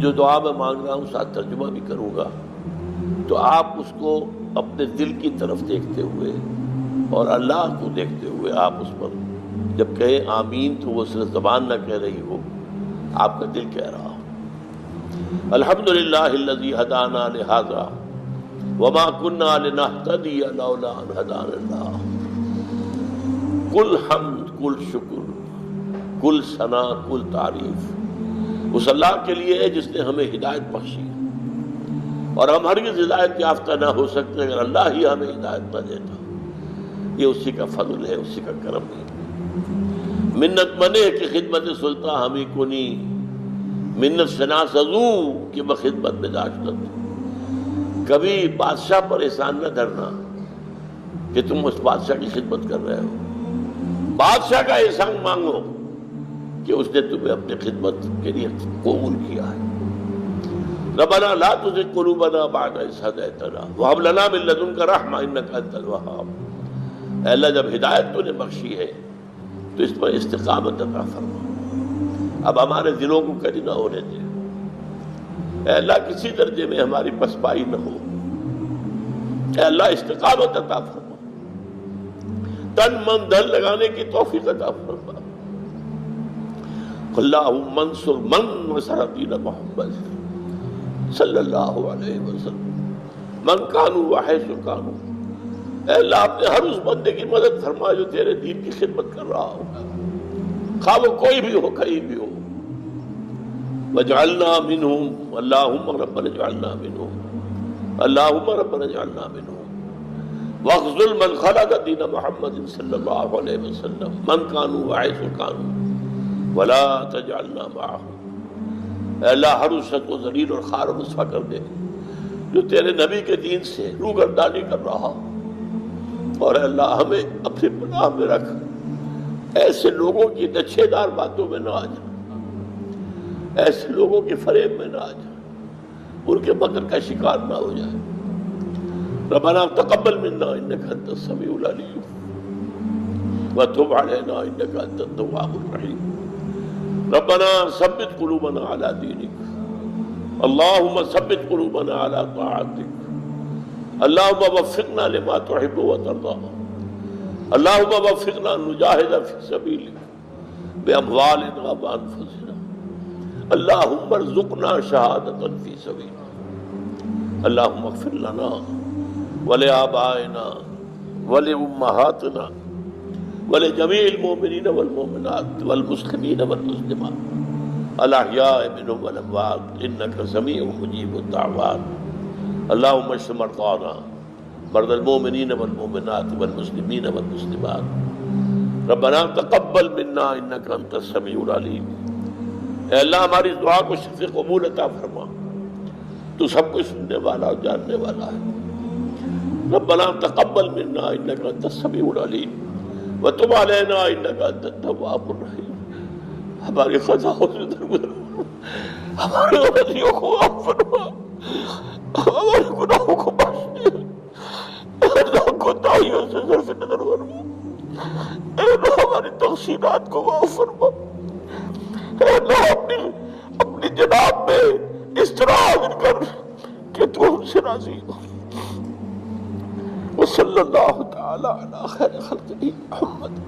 جو دعا میں مانگ رہا ہوں ساتھ ترجمہ بھی کروں گا، تو آپ اس کو اپنے دل کی طرف دیکھتے ہوئے اور اللہ کو دیکھتے ہوئے آپ اس پر جب کہیں آمین تو وہ صرف زبان نہ کہہ رہی ہو، آپ کا دل کہہ رہا ہو۔ الحمدللہ الذی ہدانا لہذا وما كنا لنہتدی لولا ان ہدانا اللہ۔ کل حمد، کل شکر، کل ثنا، کل تعریف اس اللہ کے لیے ہے جس نے ہمیں ہدایت بخشی، اور ہم ہرگز ہدایت یافتہ نہ ہو سکتے اگر اللہ ہی ہمیں ہدایت نہ دیتا۔ یہ اسی کا فضل ہے، اسی کا کرم ہے۔ منت منے کی خدمت سلطان ہمیں کنی، منت سنا سزو کہ بخدمت میں داشتت۔ کبھی بادشاہ پر احسان نہ کرنا کہ تم اس بادشاہ کی خدمت کر رہے ہو، بادشاہ کا احسان مانگو کہ اس نے تمہیں اپنی خدمت کے لیے قبول کیا ہے۔ ربنا لا تزغ قلوبنا بعد إذ هديتنا وهب لنا من لدنك رحمة إنك أنت الوهاب۔ اے اللہ، جب ہدایت تو نے بخشی ہے تو اس پر استقامت عطا فرما، اب ہمارے دلوں کو کڑی نہ ہونے دے۔ اے اللہ، کسی درجے میں ہماری پسپائی نہ ہو۔ اے اللہ، استقامت عطا فرما، تن من دھن لگانے کی توفیق عطا فرما۔ اللہم انصر من نصر دین محمد صلی اللہ علیہ وسلم من کانوا وحیث کانوا۔ اے اللہ، اپنے ہر اس بندے کی مدد فرما جو تیرے دین کی خدمت کر رہا ہو، خواہ وہ کوئی بھی ہو، کہیں بھی ہو۔ وجعلنا منہم، اللہم ربنا اجعلنا منہم، اللہم ربنا اجعلنا منہم۔ واخذل من خلق دین محمد صلی اللہ علیہ وسلم من کانوا وحیث کانوا ولا تجعلنا معهم۔ اے اللہ، ہر اس شخص کو ذلیل اور خوار و رسوا کر دے جو تیرے نبی کے دین سے روگردانی کر رہا ہو، اور اے اللہ ہمیں اپنی پناہ میں رکھ، ایسے لوگوں کی نچھے دار باتوں میں نہ آ جا، ایسے لوگوں کے فریب میں نہ آ جا، ان کے مکر کا شکار نہ ہو جائے۔ ربنا تقبل منا انک انت السمیع العلیم وتب علینا انک انت التواب الرحیم۔ ربنا ثبت قلوبنا على دينك، اللهم ثبت قلوبنا على طاعتك، اللهم وفقنا لما تحب وترضى، اللهم وفقنا ان نجاهد في سبيلك بأموالنا وأنفسنا، اللهم ارزقنا شهادة في سبيلك، اللهم اغفر لنا ولآبائنا ولأمهاتنا ولجميع المؤمنين والمؤمنات والمسلمين والمسلمات الأحياء منهم والأموات إنك سميع مجيب الدعوات۔ اللهم اشف مرضانا، مرضى المؤمنين والمؤمنات والمسلمين والمسلمات، ربنا تقبل منا إنك أنت السميع العليم۔ اے اللہ، ہماری دعا کو شرف قبول عطا فرما، تو سب کو سننے والا اور جاننے والا ہے۔ ربنا تقبل منا إنك أنت السميع العليم وتب علینا انک انت التواب الرحیم۔ ہماری خطاؤں سے درگزر فرما، ہماری غلطیوں کو معاف فرما، ہمارے گناہوں کو بخش دے، اے اللہ کوتاہیوں سے صرف نظر فرما، اے اللہ ہماری تقصیرات کو معاف فرما، اے اللہ اپنی جناب میں اس طرح حاضر کر کہ تو ہم سے راضی ہو۔ وصلی اللہ تعالی علی خیر خلقہ محمد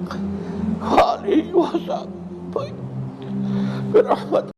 وآلہ وصحبہ برحمتک